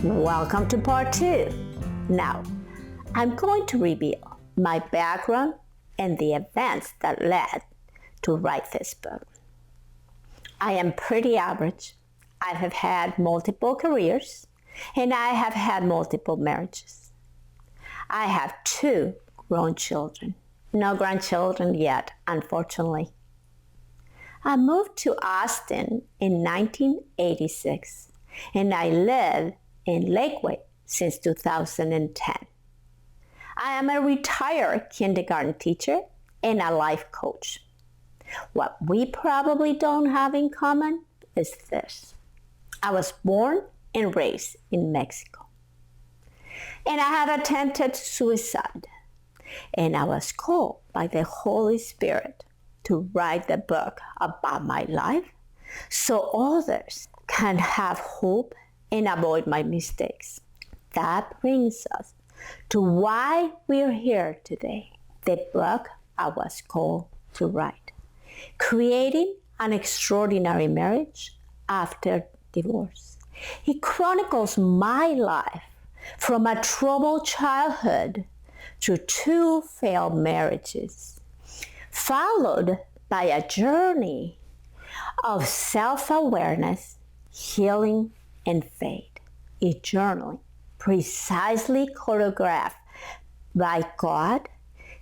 Welcome to part 2. Now, I'm going to reveal my background and the events that led to write this book. I am pretty average. I have had multiple careers and I have had multiple marriages. I have 2 grown children. No grandchildren yet, unfortunately. I moved to Austin in 1986 and I live in Lakeway since 2010. I am a retired kindergarten teacher and a life coach. What we probably don't have in common is this. I was born and raised in Mexico. And I had attempted suicide. And I was called by the Holy Spirit to write the book about my life so others can have hope and avoid my mistakes. That brings us to why we're here today. The book I was called to write. Creating an Extraordinary Marriage After Divorce. It chronicles my life from a troubled childhood through 2 failed marriages, followed by a journey of self-awareness, healing, and faith. A journey precisely choreographed by God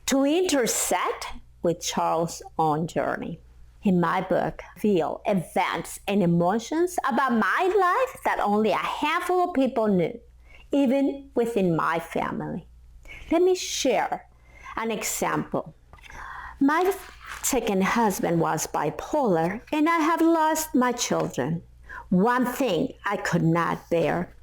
to intersect with Charles' own journey. In my book, I feel events and emotions about my life that only a handful of people knew, even within my family. Let me share an example. My second husband was bipolar, and I have lost my children. One thing I could not bear.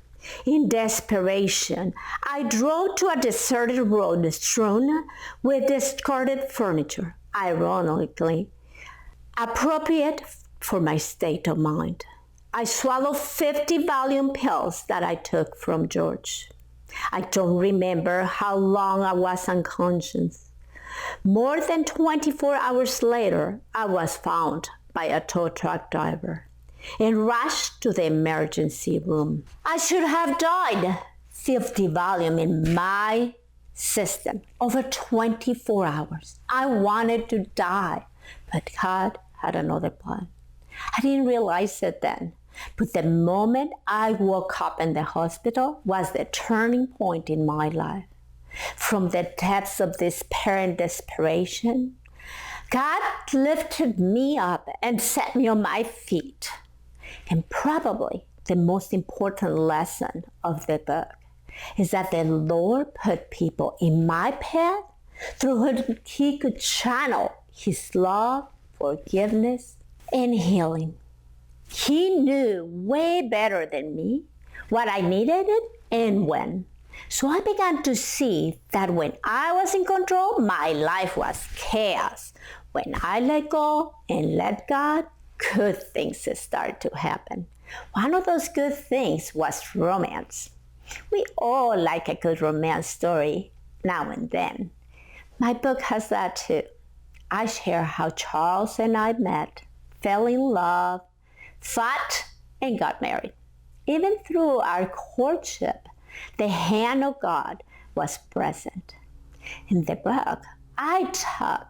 In desperation, I drove to a deserted road strewn with discarded furniture, ironically appropriate for my state of mind. I swallowed 50 Valium pills that I took from George. I don't remember how long I was unconscious. More than 24 hours later, I was found by a tow truck driver and rushed to the emergency room. I should have died. 50 Valium in my system over 24 hours. I wanted to die, but God had another plan. I didn't realize it then, but the moment I woke up in the hospital was the turning point in my life. From the depths of despair and desperation, God lifted me up and set me on my feet. And probably the most important lesson of the book is that the Lord put people in my path through whom He could channel His love, forgiveness, and healing. He knew way better than me what I needed and when. So I began to see that when I was in control, my life was chaos. When I let go and let God, good things started to happen. One of those good things was romance. We all like a good romance story now and then. My book has that too. I share how Charles and I met, fell in love, fought, and got married. Even through our courtship, the hand of God was present. In the book, I talk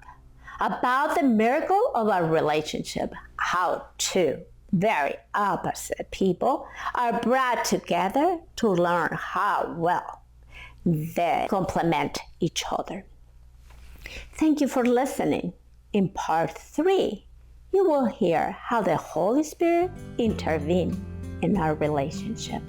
about the miracle of our relationship, how 2 very opposite people are brought together to learn how well they complement each other. Thank you for listening. In part 3, you will hear how the Holy Spirit intervened in our relationship.